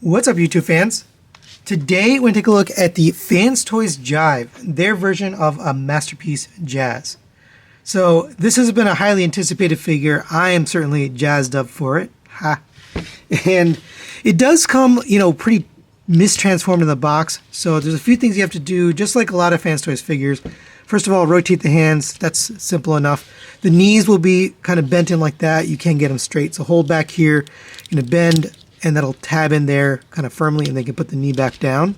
What's up, YouTube fans? Today we're going to take a look at the FansToys Jive, their version of a Masterpiece Jazz. So this has been a highly anticipated figure. I am certainly jazzed up for it. Ha! And it does come, pretty mistransformed in the box. So there's a few things you have to do, just like a lot of FansToys figures. First of all, rotate the hands. That's simple enough. The knees will be kind of bent in like that. You can't get them straight. So hold back here, bend, and that'll tab in there kind of firmly, and they can put the knee back down.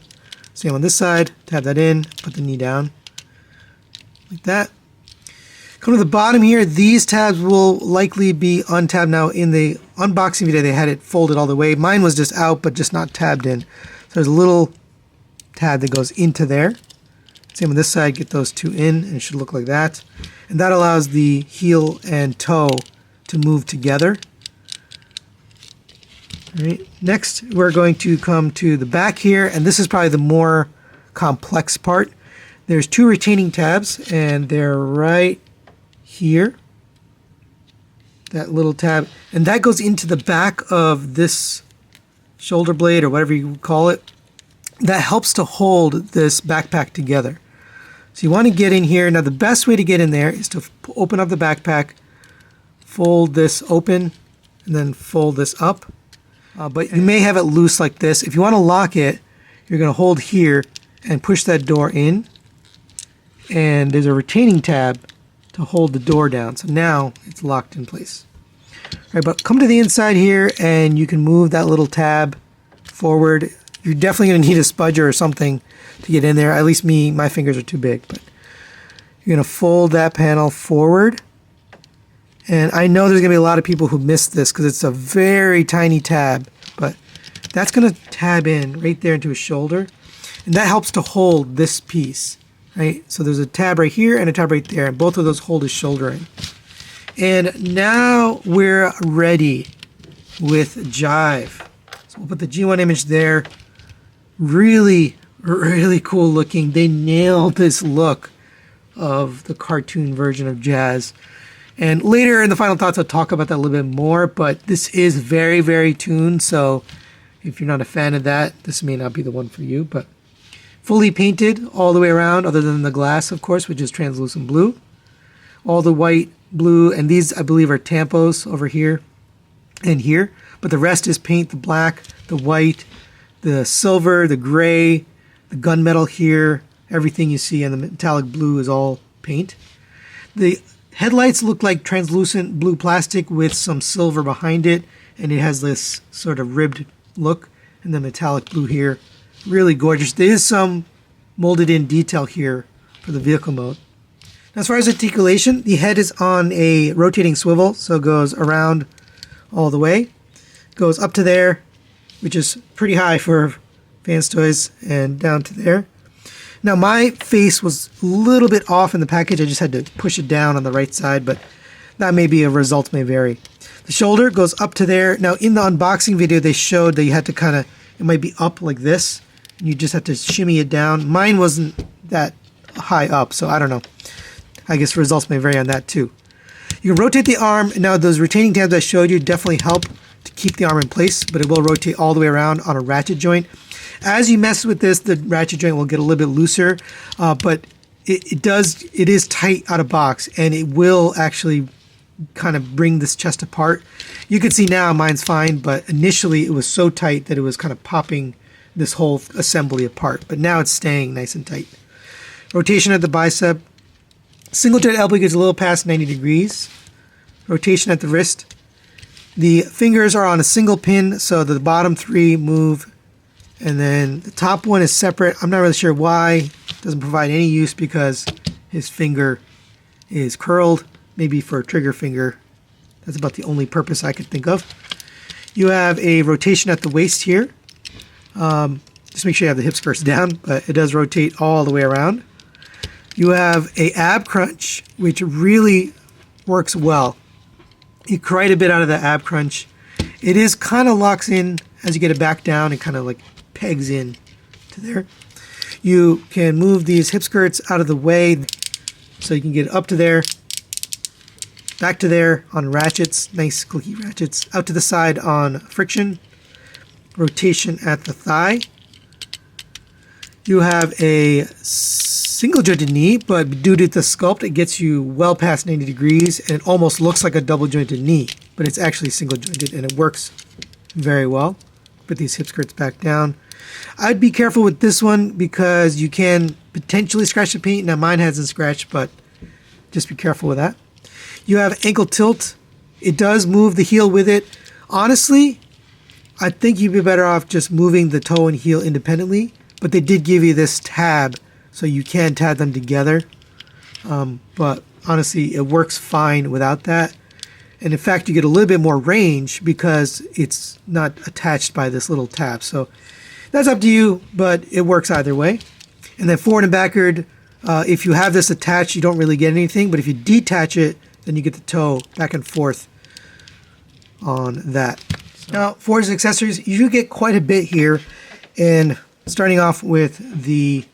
Same on this side, tab that in, put the knee down, like that. Come to the bottom here, these tabs will likely be untabbed. Now in the unboxing video, they had it folded all the way. Mine was just out, but just not tabbed in. So there's a little tab that goes into there. Same on this side, get those two in, and it should look like that. And that allows the heel and toe to move together. All right. Next, we're going to come to the back here, and this is probably the more complex part. There's two retaining tabs, and they're right here. That little tab, and that goes into the back of this shoulder blade, or whatever you call it. That helps to hold this backpack together. So you want to get in here. Now, the best way to get in there is to open up the backpack, fold this open, and then fold this up. But you may have it loose like this. If you want to lock it, you're going to hold here and push that door in. And there's a retaining tab to hold the door down. So now it's locked in place. All right, but come to the inside here, and you can move that little tab forward. You're definitely going to need a spudger or something to get in there. At least me, my fingers are too big. But you're going to fold that panel forward. And I know there's going to be a lot of people who miss this because it's a very tiny tab, but that's going to tab in right there into his shoulder. And that helps to hold this piece, right? So there's a tab right here and a tab right there, and both of those hold his shoulder in. And now we're ready with Jive. So we'll put the G1 image there. Really, really cool looking. They nailed this look of the cartoon version of Jazz. And later in the final thoughts, I'll talk about that a little bit more, but this is very, very tuned, so if you're not a fan of that, this may not be the one for you. But fully painted all the way around, other than the glass, of course, which is translucent blue. All the white, blue, and these, I believe, are tampos over here and here, but the rest is paint, the black, the white, the silver, the gray, the gunmetal here, everything you see, and the metallic blue is all paint. The headlights look like translucent blue plastic with some silver behind it, and it has this sort of ribbed look, and the metallic blue here. Really gorgeous. There is some molded in detail here for the vehicle mode. As far as articulation, the head is on a rotating swivel, so it goes around all the way. Goes up to there, which is pretty high for FansToys, and down to there. Now, my face was a little bit off in the package. I just had to push it down on the right side, but that may be a result, may vary. The shoulder goes up to there. Now, in the unboxing video, they showed that you had to kind of, it might be up like this, and you just have to shimmy it down. Mine wasn't that high up, so I don't know. I guess results may vary on that too. You can rotate the arm. Now, those retaining tabs I showed you definitely help to keep the arm in place, but it will rotate all the way around on a ratchet joint. As you mess with this, the ratchet joint will get a little bit looser, but it is tight out of box, and it will actually kind of bring this chest apart. You can see now mine's fine, but initially it was so tight that it was kind of popping this whole assembly apart, but now it's staying nice and tight. Rotation at the bicep. Single joint elbow gets a little past 90 degrees. Rotation at the wrist. The fingers are on a single pin, so the bottom three move, and then the top one is separate. I'm not really sure why. It doesn't provide any use because his finger is curled, maybe for a trigger finger. That's about the only purpose I could think of. You have a rotation at the waist here. Just make sure you have the hip skirts down, but it does rotate all the way around. You have a ab crunch, which really works well. You quite a bit out of the ab crunch. It is kind of locks in as you get it back down and kind of like pegs in to there. You can move these hip skirts out of the way so you can get up to there, back to there on ratchets, nice clicky ratchets, out to the side on friction, rotation at the thigh. You have a single jointed knee, but due to the sculpt, it gets you well past 90 degrees, and it almost looks like a double jointed knee, but it's actually single jointed, and it works very well. Put these hip skirts back down. I'd be careful with this one because you can potentially scratch the paint. Now mine hasn't scratched, but just be careful with that. You have ankle tilt. It does move the heel with it. Honestly, I think you'd be better off just moving the toe and heel independently, but they did give you this tab so you can tab them together. But honestly, it works fine without that. And in fact, you get a little bit more range because it's not attached by this little tab. So that's up to you, but it works either way. And then forward and backward, if you have this attached, you don't really get anything. But if you detach it, then you get the toe back and forth on that. So. Now, for his accessories, you get quite a bit here. And starting off with the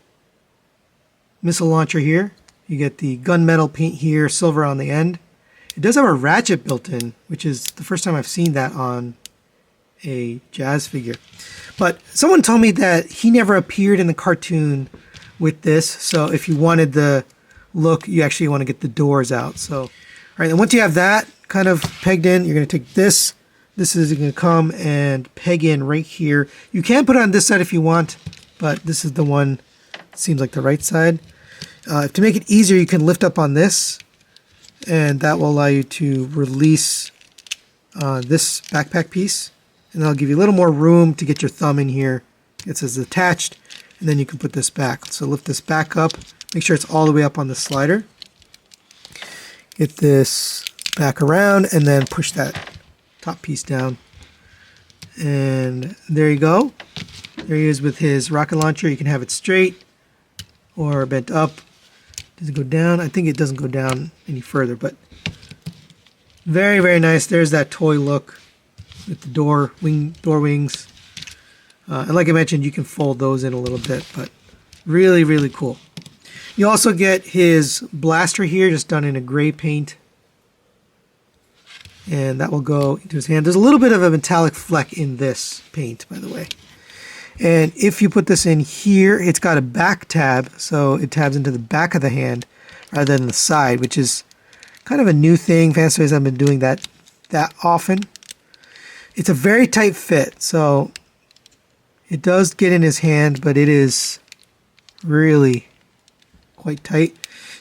missile launcher here, you get the gunmetal paint here, silver on the end. It does have a ratchet built in, which is the first time I've seen that on a Jazz figure. But someone told me that he never appeared in the cartoon with this, so if you wanted the look, you actually want to get the doors out. So, all right, and once you have that kind of pegged in, you're going to take this. This is going to come and peg in right here. You can put it on this side if you want, but this is the one that seems like the right side. To make it easier, you can lift up on this, and that will allow you to release this backpack piece, and that'll give you a little more room to get your thumb in here. It says attached, and then you can put this back. So lift this back up, make sure it's all the way up on the slider. Get this back around, and then push that top piece down. And there you go. There he is with his rocket launcher. You can have it straight or bent up. Does it go down? I think it doesn't go down any further, but very, very nice. There's that toy look with the door wings. And like I mentioned, you can fold those in a little bit, but really, really cool. You also get his blaster here, just done in a gray paint. And that will go into his hand. There's a little bit of a metallic fleck in this paint, by the way. And if you put this in here, it's got a back tab, so it tabs into the back of the hand rather than the side, which is kind of a new thing. FansToys haven't been doing that often. It's a very tight fit, so it does get in his hand, but it is really quite tight.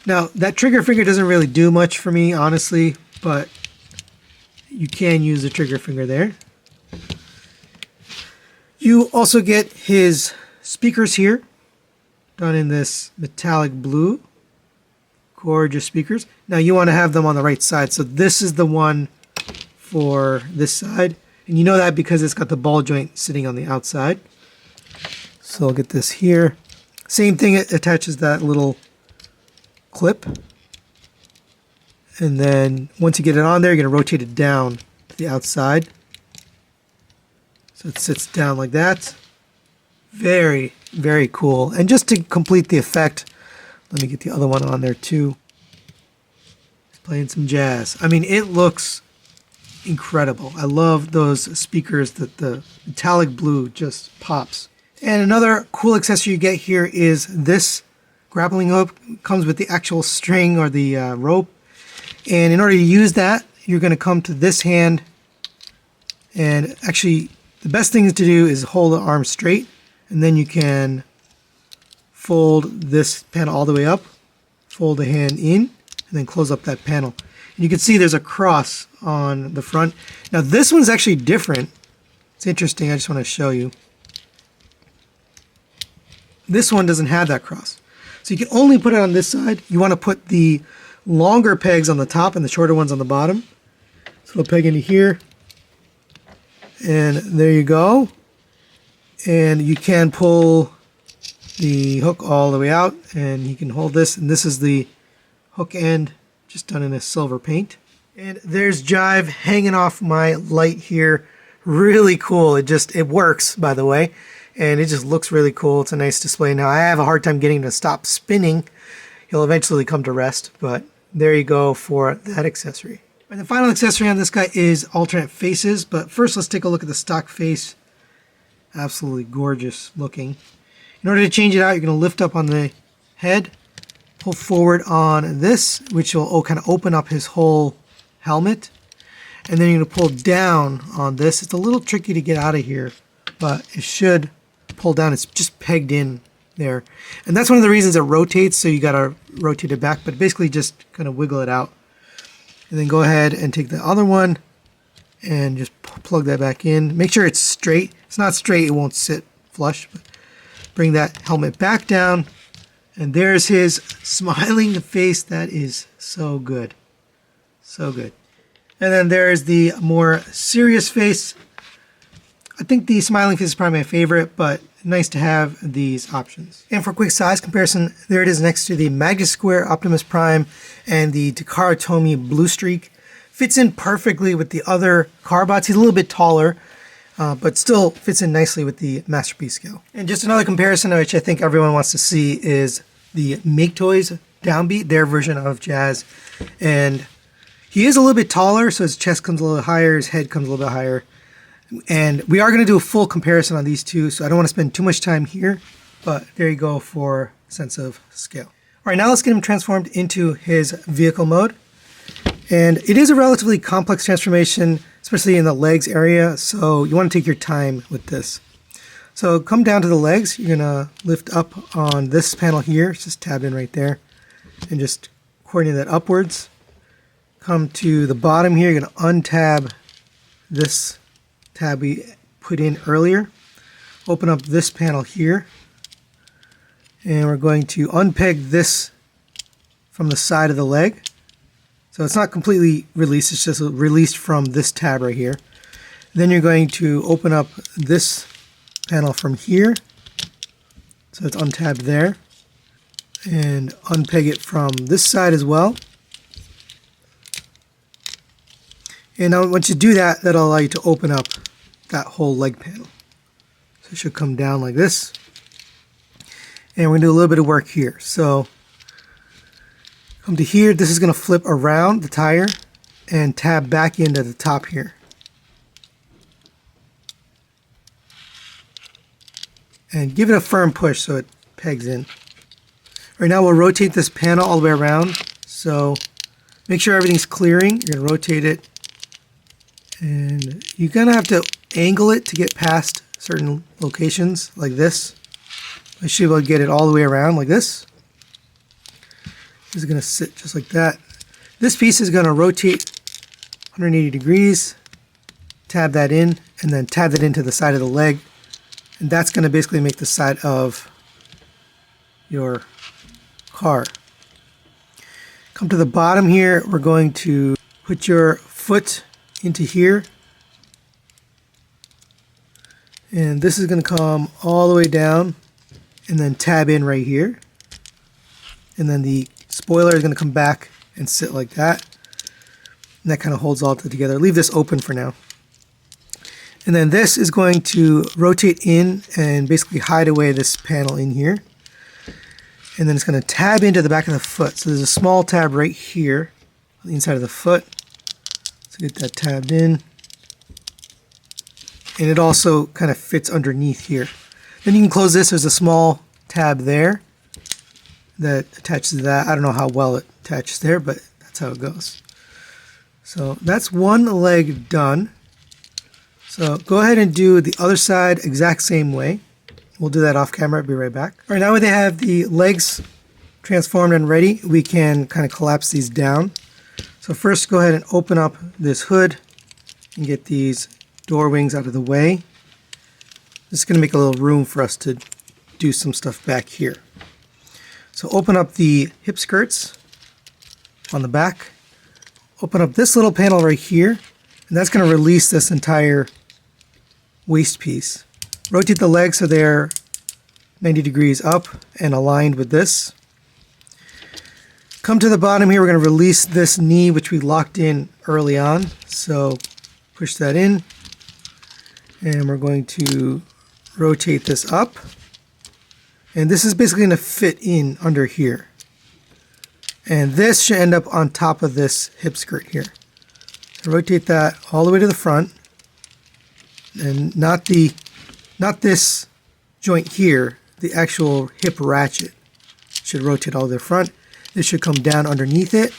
Now, that trigger finger doesn't really do much for me, honestly, but you can use the trigger finger there. You also get his speakers here, done in this metallic blue. Gorgeous speakers. Now you want to have them on the right side, so this is the one for this side. And you know that because it's got the ball joint sitting on the outside. So I'll get this here. Same thing, it attaches that little clip. And then once you get it on there, you're going to rotate it down to the outside. So it sits down like that. Very, very cool. And just to complete the effect, let me get the other one on there too. He's playing some jazz. I mean, it looks incredible. I love those speakers that the metallic blue just pops. And another cool accessory you get here is this grappling hook. It comes with the actual string or the rope. And in order to use that, you're going to come to this hand, and actually the best thing to do is hold the arm straight, and then you can fold this panel all the way up, fold the hand in, and then close up that panel. And you can see there's a cross on the front. Now this one's actually different. It's interesting, I just want to show you. This one doesn't have that cross. So you can only put it on this side. You want to put the longer pegs on the top and the shorter ones on the bottom. So it'll peg into here. And there you go. And you can pull the hook all the way out, and you can hold this. And this is the hook end, just done in a silver paint. And there's Jive hanging off my light here. Really cool. It works, by the way. And it just looks really cool. It's a nice display. Now, I have a hard time getting him to stop spinning. He'll eventually come to rest, but there you go for that accessory. And the final accessory on this guy is alternate faces, but first let's take a look at the stock face. Absolutely gorgeous looking. In order to change it out, you're going to lift up on the head, pull forward on this, which will kind of open up his whole helmet. And then you're going to pull down on this. It's a little tricky to get out of here, but it should pull down. It's just pegged in there. And that's one of the reasons it rotates, so you got to rotate it back, but basically just kind of wiggle it out. And then go ahead and take the other one and just plug that back in. Make sure it's straight. If it's not straight, it won't sit flush. But bring that helmet back down, and there's his smiling face. That is so good. So good. And then there's the more serious face. I think the smiling face is probably my favorite, but nice to have these options. And for a quick size comparison, there it is next to the Magus Square Optimus Prime and the Takara Tomy Blue Streak. Fits in perfectly with the other Carbots. He's a little bit taller, but still fits in nicely with the Masterpiece scale. And just another comparison, which I think everyone wants to see, is the Make Toys Downbeat, their version of Jazz. And he is a little bit taller, so his chest comes a little higher, his head comes a little bit higher. And we are going to do a full comparison on these two, so I don't want to spend too much time here, but there you go for sense of scale. All right, now let's get him transformed into his vehicle mode. And it is a relatively complex transformation, especially in the legs area, so you want to take your time with this. So come down to the legs, you're going to lift up on this panel here, it's just tabbed in right there, and just coordinate that upwards. Come to the bottom here, you're going to untab this tab we put in earlier. Open up this panel here, and we're going to unpeg this from the side of the leg. So it's not completely released, it's just released from this tab right here. Then you're going to open up this panel from here. So it's untabbed there. And unpeg it from this side as well. And now once you do that, that'll allow you to open up that whole leg panel. So it should come down like this. And we're going to do a little bit of work here. So come to here, this is going to flip around the tire and tab back into the top here. And give it a firm push so it pegs in. Right now we'll rotate this panel all the way around. So make sure everything's clearing. You're going to rotate it. And you're going to have to angle it to get past certain locations like this. I should be able to get it all the way around like this. This is going to sit just like that. This piece is going to rotate 180 degrees, tab that in, and then tab that into the side of the leg. And that's going to basically make the side of your car. Come to the bottom here, we're going to put your foot into here. And this is going to come all the way down and then tab in right here. And then the spoiler is going to come back and sit like that. And that kind of holds all together. Leave this open for now. And then this is going to rotate in and basically hide away this panel in here. And then it's going to tab into the back of the foot. So there's a small tab right here on the inside of the foot. So get that tabbed in. And it also kind of fits underneath here. Then you can close this. There's a small tab there that attaches to that. I don't know how well it attaches there, but that's how it goes. So that's one leg done. So go ahead and do the other side exact same way. We'll do that off camera. I'll be right back. All right, now that they have the legs transformed and ready, we can kind of collapse these down. So first go ahead and open up this hood and get these door wings out of the way. This is going to make a little room for us to do some stuff back here. So open up the hip skirts on the back. Open up this little panel right here, and that's going to release this entire waist piece. Rotate the legs so they're 90 degrees up and aligned with this. Come to the bottom here, we're going to release this knee, which we locked in early on. So push that in, and we're going to rotate this up. And this is basically going to fit in under here. And this should end up on top of this hip skirt here. So rotate that all the way to the front, and not the not this joint here, the actual hip ratchet should rotate all the way front. This should come down underneath it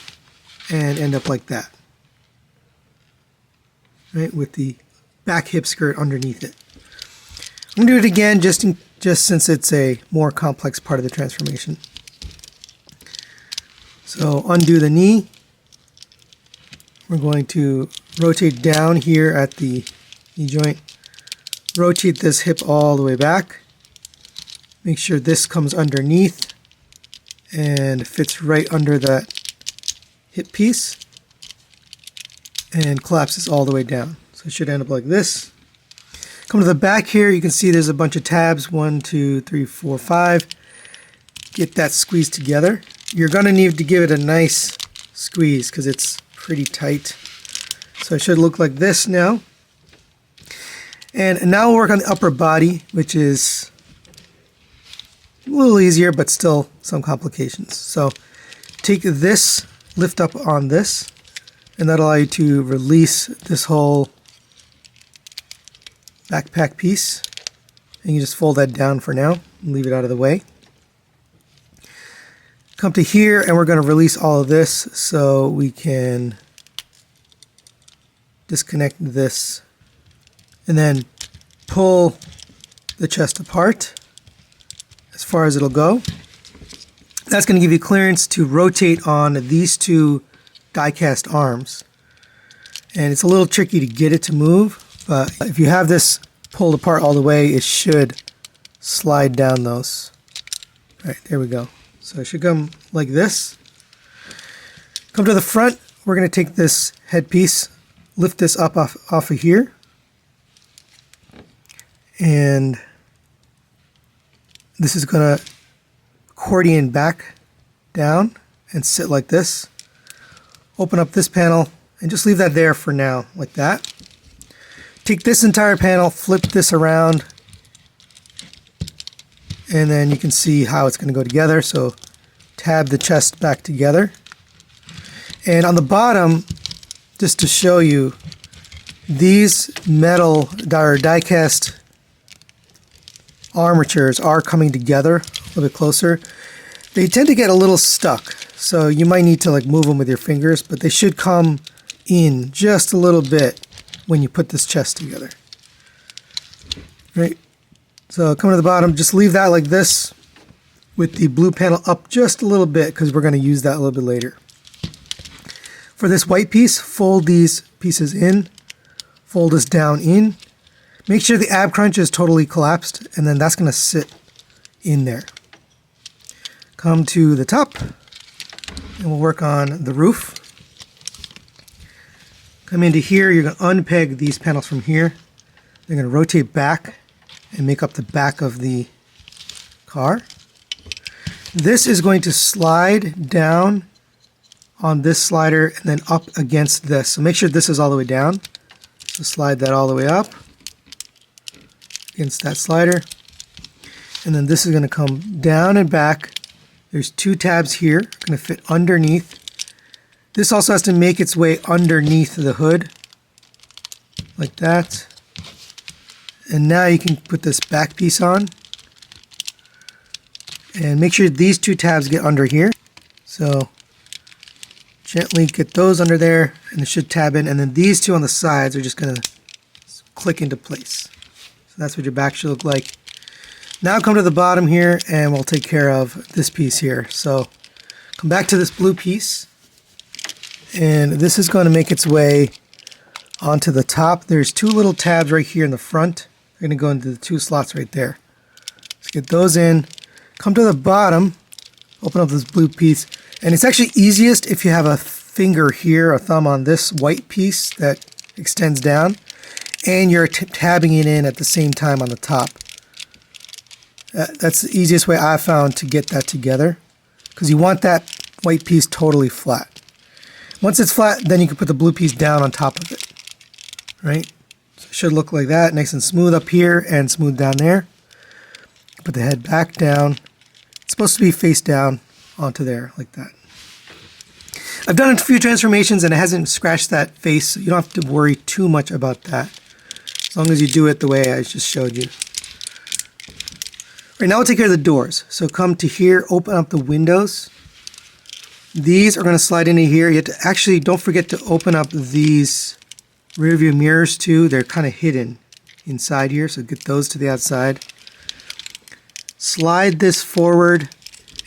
and end up like that, right, with the back hip skirt underneath it. I'm going to do it again just since it's a more complex part of the transformation. So undo the knee. We're going to rotate down here at the knee joint. Rotate this hip all the way back. Make sure this comes underneath and fits right under that hip piece and collapses all the way down. So it should end up like this. Come to the back here, you can see there's a bunch of tabs, 1, 2, 3, 4, 5. Get that squeezed together. You're going to need to give it a nice squeeze because it's pretty tight. So it should look like this now. And now we'll work on the upper body, which is a little easier, but still some complications. So take this, lift up on this, and that'll allow you to release this whole backpack piece. And you just fold that down for now and leave it out of the way. Come to here, and we're going to release all of this so we can disconnect this and then pull the chest apart as far as it'll go. That's going to give you clearance to rotate on these two die-cast arms. And it's a little tricky to get it to move, but if you have this pulled apart all the way, it should slide down those. All right, there we go. So it should come like this. Come to the front. We're going to take this headpiece, lift this up off of here, and this is going to accordion back down and sit like this. Open up this panel and just leave that there for now, like that. Take this entire panel, flip this around, and then you can see how it's going to go together. So tab the chest back together. And on the bottom, just to show you, these metal or die-cast armatures are coming together a little bit closer. They tend to get a little stuck, so you might need to like move them with your fingers, but they should come in just a little bit when you put this chest together. Right? So come to the bottom, just leave that like this with the blue panel up just a little bit because we're going to use that a little bit later. For this white piece, fold these pieces in, fold this down in. Make sure the ab crunch is totally collapsed, and then that's going to sit in there. Come to the top, and we'll work on the roof. Come into here, you're going to unpeg these panels from here. They're going to rotate back and make up the back of the car. This is going to slide down on this slider and then up against this. So make sure this is all the way down. So slide that all the way up against that slider. And then this is going to come down and back. There's two tabs here, going to fit underneath. This also has to make its way underneath the hood, like that. And now you can put this back piece on. And make sure these two tabs get under here. So gently get those under there, and it should tab in. And then these two on the sides are just going to click into place. So that's what your back should look like. Now come to the bottom here, and we'll take care of this piece here. So come back to this blue piece. And this is going to make its way onto the top. There's two little tabs right here in the front. They're going to go into the two slots right there. Let's get those in. Come to the bottom, open up this blue piece. And it's actually easiest if you have a finger here, a thumb on this white piece that extends down, and you're tabbing it in at the same time on the top. That's the easiest way I've found to get that together, because you want that white piece totally flat. Once it's flat, then you can put the blue piece down on top of it, right? So it should look like that, nice and smooth up here and smooth down there. Put the head back down. It's supposed to be face down onto there, like that. I've done a few transformations and it hasn't scratched that face, so you don't have to worry too much about that, as long as you do it the way I just showed you. Right, now we'll take care of the doors. So come to here, open up the windows. These are going to slide into here. You have to actually, don't forget to open up these rear view mirrors too. They're kind of hidden inside here, so get those to the outside. Slide this forward,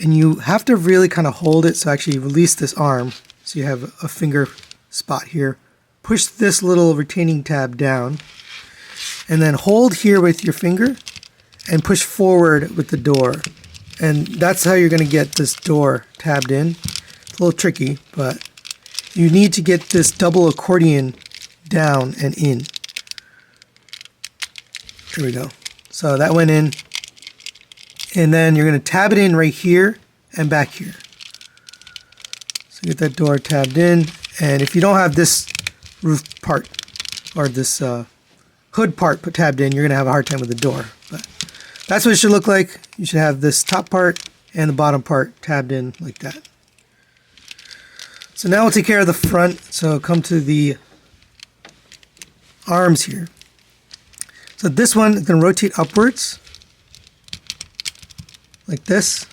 and you have to really kind of hold it, so actually release this arm so you have a finger spot here. Push this little retaining tab down, and then hold here with your finger and push forward with the door. And that's how you're going to get this door tabbed in. It's a little tricky, but you need to get this double accordion down and in. There we go. So that went in. And then you're going to tab it in right here and back here. So get that door tabbed in. And if you don't have this roof part or this hood part put tabbed in, you're going to have a hard time with the door. But that's what it should look like. You should have this top part and the bottom part tabbed in like that. So now we'll take care of the front. So come to the arms here. So this one is going to rotate upwards like this.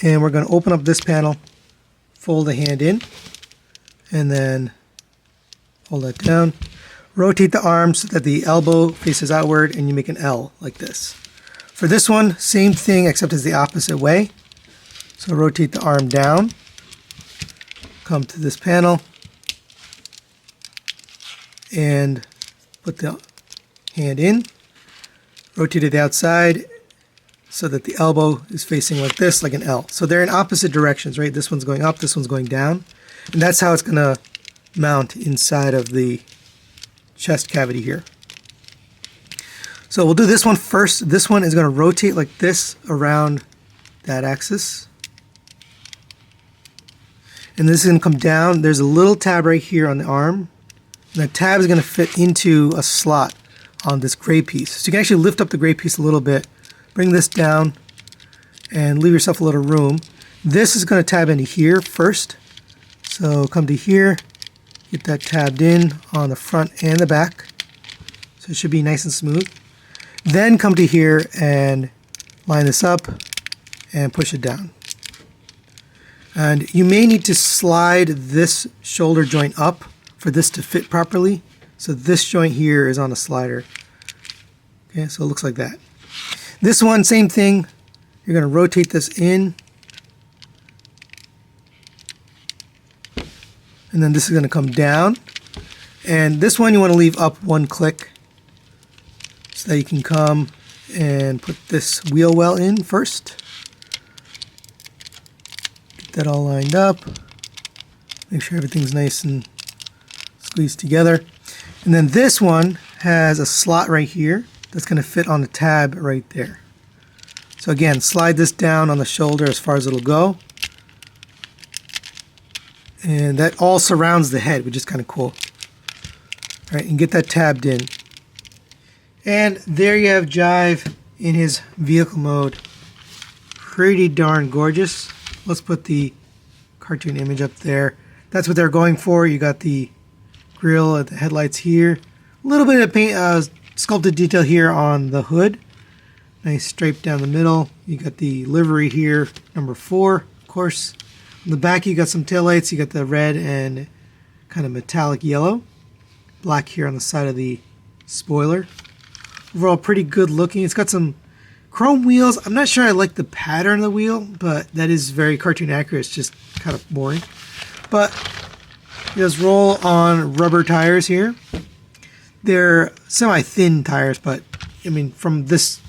And we're going to open up this panel, fold the hand in, and then hold that down. Rotate the arm so that the elbow faces outward and you make an L like this. For this one, same thing except it's the opposite way. So rotate the arm down, come to this panel, and put the hand in. Rotate it outside so that the elbow is facing like this, like an L. So they're in opposite directions, right? This one's going up, this one's going down. And that's how it's going to mount inside of the chest cavity here. So we'll do this one first. This one is going to rotate like this around that axis. And this is going to come down. There's a little tab right here on the arm. And the tab is going to fit into a slot on this gray piece. So you can actually lift up the gray piece a little bit, bring this down, and leave yourself a little room. This is going to tab into here first. So come to here, get that tabbed in on the front and the back. So it should be nice and smooth. Then come to here and line this up and push it down. And you may need to slide this shoulder joint up for this to fit properly. So this joint here is on a slider. Okay, so it looks like that. This one, same thing. You're going to rotate this in. And then this is going to come down. And this one you want to leave up one click so that you can come and put this wheel well in first. Get that all lined up. Make sure everything's nice and squeezed together. And then this one has a slot right here that's going to fit on the tab right there. So again, slide this down on the shoulder as far as it'll go. And that all surrounds the head, which is kind of cool. All right, and get that tabbed in. And there you have Jive in his vehicle mode. Pretty darn gorgeous. Let's put the cartoon image up there. That's what they're going for. You got the grill, the headlights here. A little bit of paint, sculpted detail here on the hood. Nice stripe down the middle. You got the livery here, number 4, of course. On the back you got some taillights. You got the red and kind of metallic yellow. Black here on the side of the spoiler. Overall pretty good looking. It's got some chrome wheels. I'm not sure I like the pattern of the wheel, but that is very cartoon accurate. It's just kind of boring. But it does roll on rubber tires here. They're semi-thin tires, but I mean from this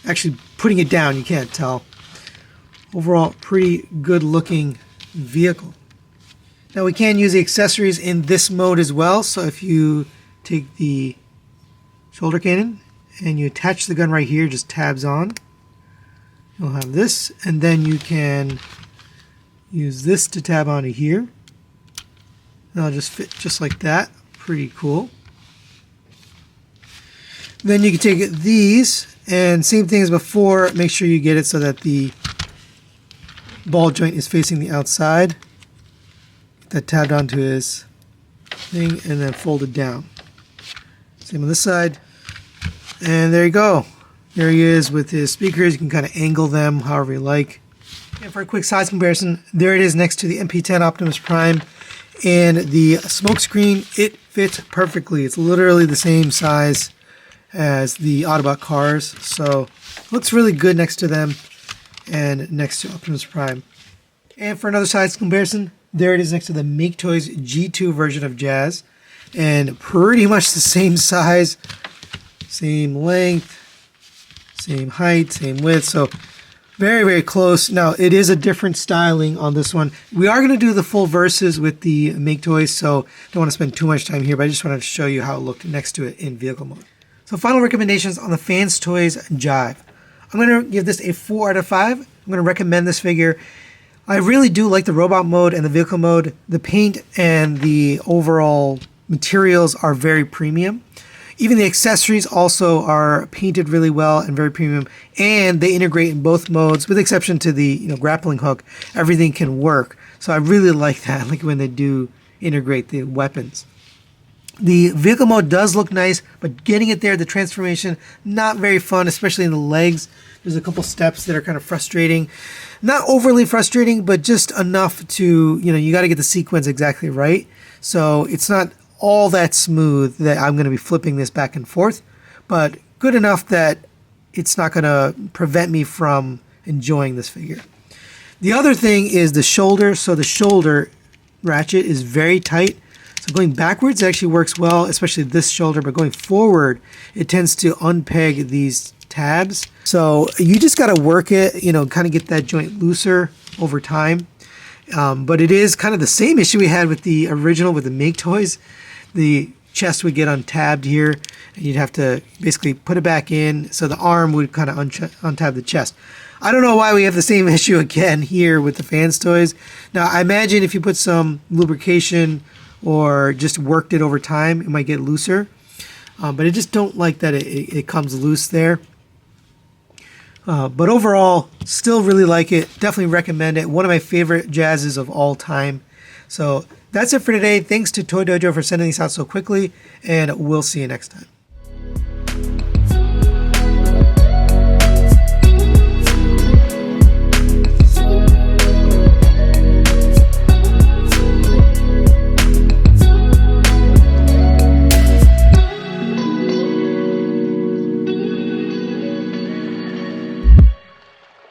actually putting it down you can't tell. Overall pretty good looking vehicle. Now we can use the accessories in this mode as well. So if you take the shoulder cannon and you attach the gun right here, just tabs on, you'll have this, and then you can use this to tab onto here. That'll just fit just like that. Pretty cool. Then you can take these and same thing as before, make sure you get it so that the ball joint is facing the outside. Get that tabbed onto his thing and then fold it down. Same on this side. And there you go. There he is with his speakers. You can kind of angle them however you like. And for a quick size comparison, there it is next to the MP10 Optimus Prime. And the smoke screen, it fits perfectly. It's literally the same size as the Autobot cars. So looks really good next to them and next to Optimus Prime. And for another size comparison, there it is next to the FansToys G2 version of Jazz. And pretty much the same size, same length, same height, same width. So very, very close. Now, it is a different styling on this one. We are going to do the full verses with the FansToys, so don't want to spend too much time here, but I just wanted to show you how it looked next to it in vehicle mode. So final recommendations on the FansToys Jive. I'm going to give this a 4 out of 5. I'm going to recommend this figure. I really do like the robot mode and the vehicle mode. The paint and the overall materials are very premium. Even the accessories also are painted really well and very premium, and they integrate in both modes, with the exception to the grappling hook. Everything can work, so I really like that. I like when they do integrate the weapons. The vehicle mode does look nice, but getting it there, the transformation, not very fun, especially in the legs. There's a couple steps that are kind of frustrating. Not overly frustrating, but just enough to, you got to get the sequence exactly right. So it's not all that smooth that I'm going to be flipping this back and forth, but good enough that it's not going to prevent me from enjoying this figure. The other thing is the shoulder. So the shoulder ratchet is very tight. So going backwards it actually works well, especially this shoulder, but going forward it tends to unpeg these tabs. So you just got to work it, kind of get that joint looser over time. But it is kind of the same issue we had with the original with the FansToys. The chest would get untabbed here, and you'd have to basically put it back in, so the arm would kind of untab the chest. I don't know why we have the same issue again here with the FansToys. Now, I imagine if you put some lubrication or just worked it over time, it might get looser. But I just don't like that it comes loose there. But overall, still really like it. Definitely recommend it. One of my favorite Jazzes of all time. So that's it for today. Thanks to Toy Dojo for sending these out so quickly, and we'll see you next time.